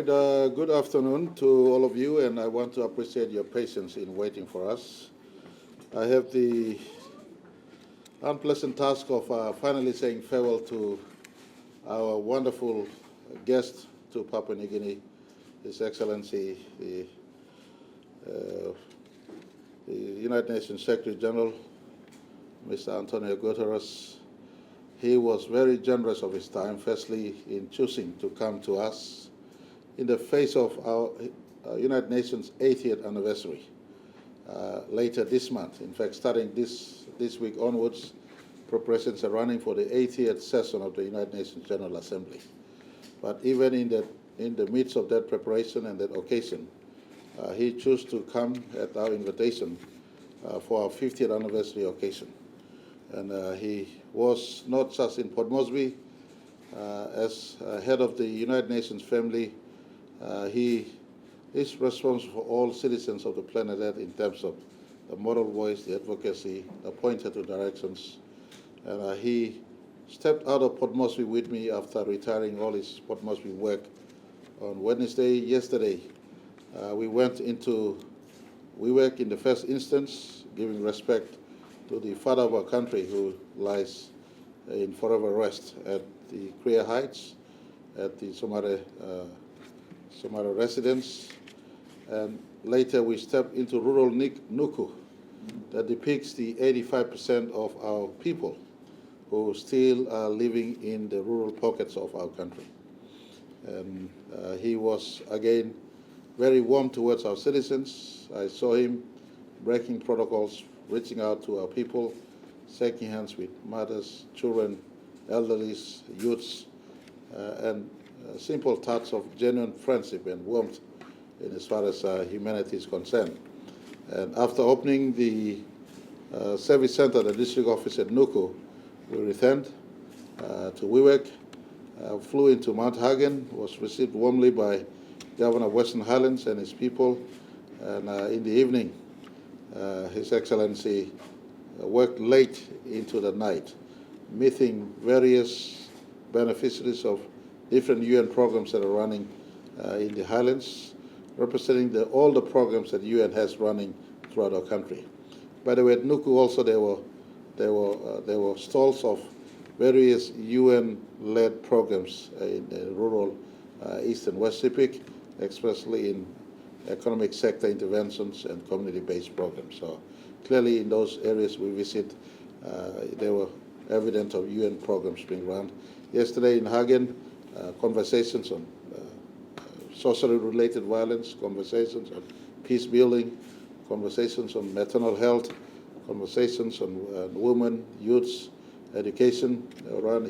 right, good afternoon to all of you, and I want to appreciate your patience in waiting for us. I have the unpleasant task of finally saying farewell to our wonderful guest to Papua New Guinea, His Excellency, the United Nations Secretary General, Mr. António Guterres. He was very generous of his time, firstly, in choosing to come to us in the face of our United Nations 80th anniversary later this month. In fact, starting this week onwards, preparations are running for the 80th session of the United Nations General Assembly. But even in the midst of that preparation and that occasion, he chose to come at our invitation for our 50th anniversary occasion. And he was not just in Port Moresby as head of the United Nations family. He is responsible for all citizens of the planet Earth in terms of the moral voice, the advocacy, the pointer to directions. And he stepped out of Port Moresby with me after retiring all his Port Moresby work on Wednesday. Yesterday, we went into WeWork in the first instance, giving respect to the father of our country who lies in forever rest at the Krea Heights, at the Somare residence. And later we stepped into rural Nuku that depicts the 85% of our people who still are living in the rural pockets of our country. And he was, again, very warm towards our citizens. I saw him breaking protocols, reaching out to our people, shaking hands with mothers, children, elderlies, youths, and simple touch of genuine friendship and warmth in as far as humanity is concerned. And after opening the service center, the district office at Nuku, we returned to WeWork, flew into Mount Hagen, was received warmly by Governor of Western Highlands and his people, and in the evening, His Excellency worked late into the night, meeting various beneficiaries of different UN programs that are running in the Highlands, representing all the programs that UN has running throughout our country. By the way, at Nuku also there were stalls of various UN-led programs in the rural East and West Pacific, especially in economic sector interventions and community-based programs. So clearly in those areas we visit, there were evidence of UN programs being run. Yesterday in Hagen, conversations on socially related violence, conversations on peace building, conversations on maternal health, conversations on women, youths, education.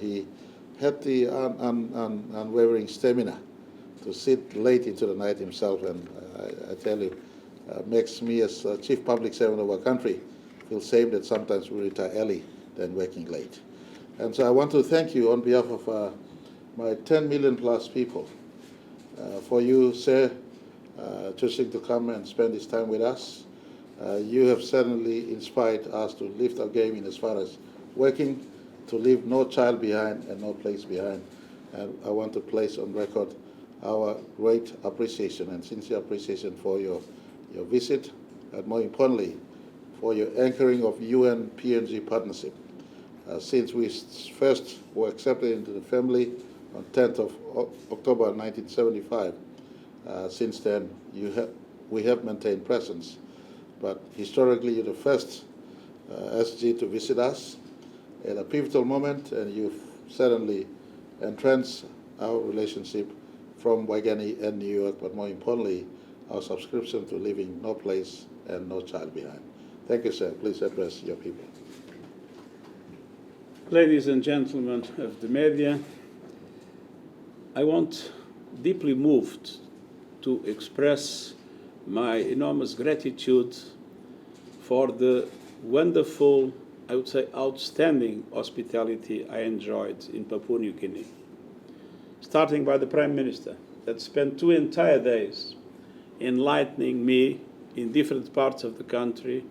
He had the unwavering stamina to sit late into the night himself, and I tell you, makes me as chief public servant of our country feel safe that sometimes we retire early than working late. And so I want to thank you on behalf of my 10 million plus people for you, sir, choosing to come and spend this time with us. You have certainly inspired us to lift our game in as far as working to leave no child behind and no place behind. And I want to place on record our great appreciation and sincere appreciation for your visit, and more importantly, for your anchoring of UN-PNG partnership. Since we first were accepted into the family on 10th of October 1975, since then we have maintained presence. But historically, you're the first SG to visit us at a pivotal moment, and you've certainly entrenched our relationship from Waigani and New York, but more importantly, our subscription to leaving no place and no child behind. Thank you, sir. Please address your people. Ladies and gentlemen of the media, I want, deeply moved, to express my enormous gratitude for the wonderful, I would say outstanding hospitality I enjoyed in Papua New Guinea. Starting by the Prime Minister, that spent 2 entire days enlightening me in different parts of the country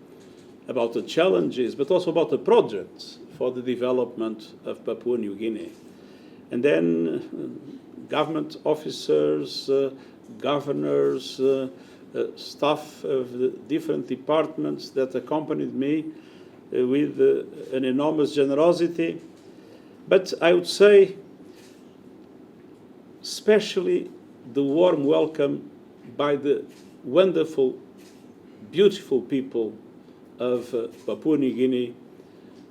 about the challenges, but also about the projects for the development of Papua New Guinea. And then government officers, governors, staff of the different departments that accompanied me with an enormous generosity. But I would say especially the warm welcome by the wonderful, beautiful people of Papua New Guinea,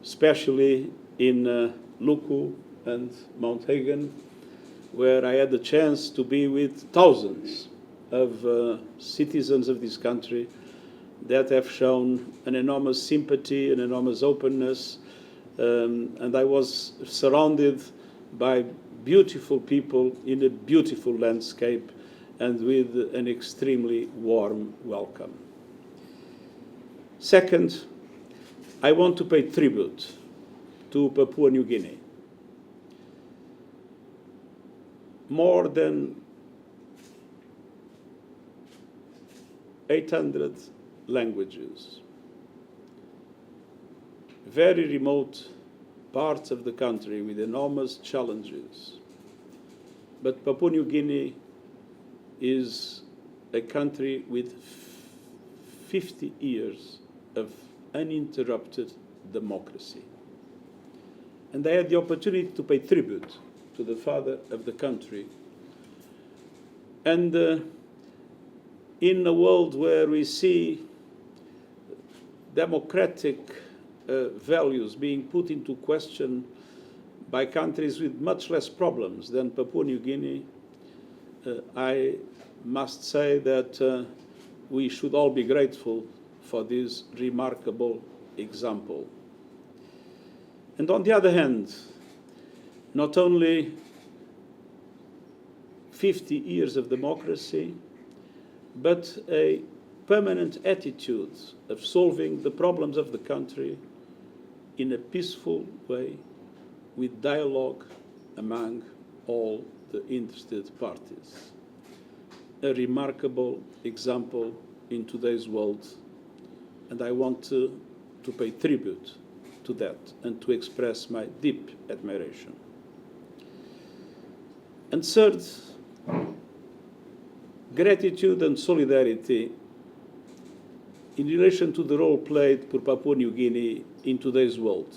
especially in Luku and Mount Hagen, where I had the chance to be with thousands of citizens of this country that have shown an enormous sympathy, an enormous openness, and I was surrounded by beautiful people in a beautiful landscape and with an extremely warm welcome. Second, I want to pay tribute to Papua New Guinea. More than 800 languages, very remote parts of the country with enormous challenges. But Papua New Guinea is a country with 50 years of uninterrupted democracy. And I had the opportunity to pay tribute to the father of the country. And in a world where we see democratic values being put into question by countries with much less problems than Papua New Guinea, I must say that we should all be grateful for this remarkable example. And on the other hand, not only 50 years of democracy, but a permanent attitude of solving the problems of the country in a peaceful way with dialogue among all the interested parties. A remarkable example in today's world, and I want to pay tribute to that and to express my deep admiration. And third, gratitude and solidarity in relation to the role played by Papua New Guinea in today's world,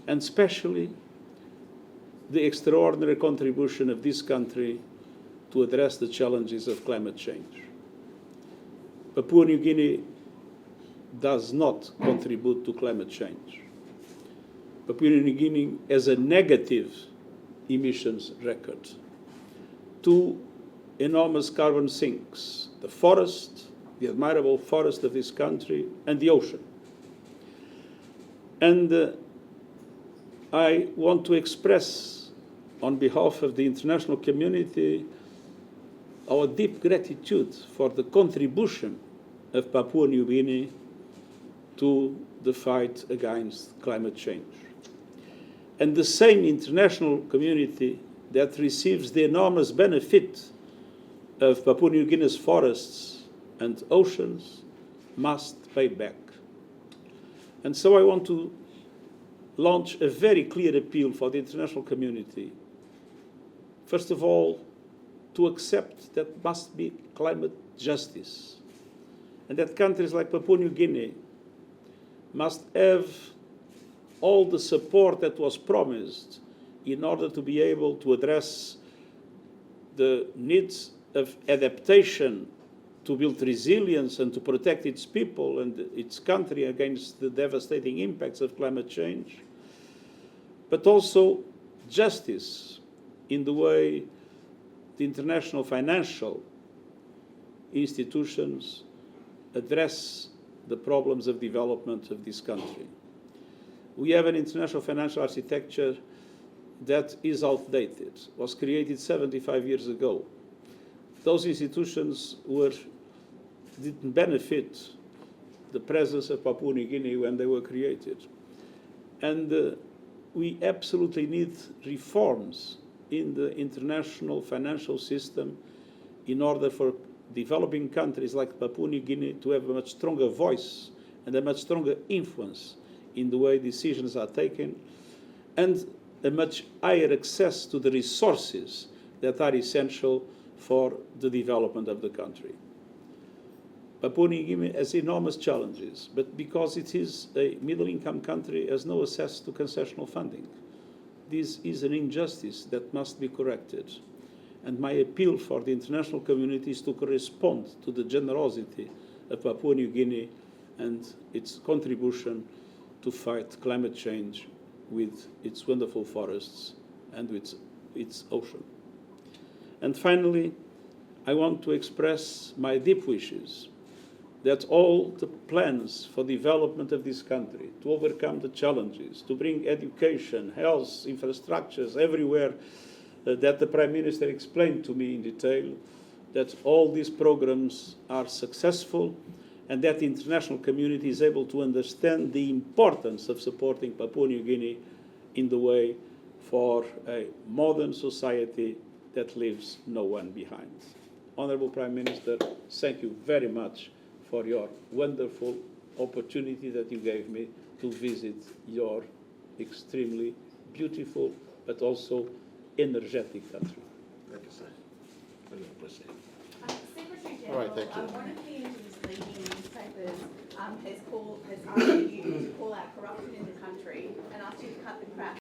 and especially the extraordinary contribution of this country to address the challenges of climate change. Papua New Guinea does not contribute to climate change. Papua New Guinea has a negative emissions record, 2 enormous carbon sinks, the forest, the admirable forest of this country, and the ocean. And I want to express, on behalf of the international community, our deep gratitude for the contribution of Papua New Guinea to the fight against climate change. And the same international community that receives the enormous benefit of Papua New Guinea's forests and oceans must pay back. And so I want to launch a very clear appeal for the international community. First of all, to accept that must be climate justice, and that countries like Papua New Guinea must have all the support that was promised in order to be able to address the needs of adaptation, to build resilience and to protect its people and its country against the devastating impacts of climate change, but also justice in the way the international financial institutions address the problems of development of this country. We have an international financial architecture that is outdated, was created 75 years ago. Those institutions didn't benefit the presence of Papua New Guinea when they were created. And we absolutely need reforms in the international financial system in order for developing countries like Papua New Guinea to have a much stronger voice and a much stronger influence in the way decisions are taken. And a much higher access to the resources that are essential for the development of the country. Papua New Guinea has enormous challenges, but because it is a middle-income country, has no access to concessional funding. This is an injustice that must be corrected. And my appeal for the international community is to correspond to the generosity of Papua New Guinea and its contribution to fight climate change with its wonderful forests and with its ocean. And finally, I want to express my deep wishes that all the plans for development of this country, to overcome the challenges, to bring education, health, infrastructures everywhere that the Prime Minister explained to me in detail, that all these programs are successful and that the international community is able to understand the importance of supporting Papua New Guinea in the way for a modern society that leaves no one behind. Honourable Prime Minister, thank you very much for your wonderful opportunity that you gave me to visit your extremely beautiful but also energetic country. Thank you, sir. Very appreciate it. Secretary All right, General, thank you. one of the indigenous leading newspapers has asked you to call out corruption in the country and asked you to cut the crap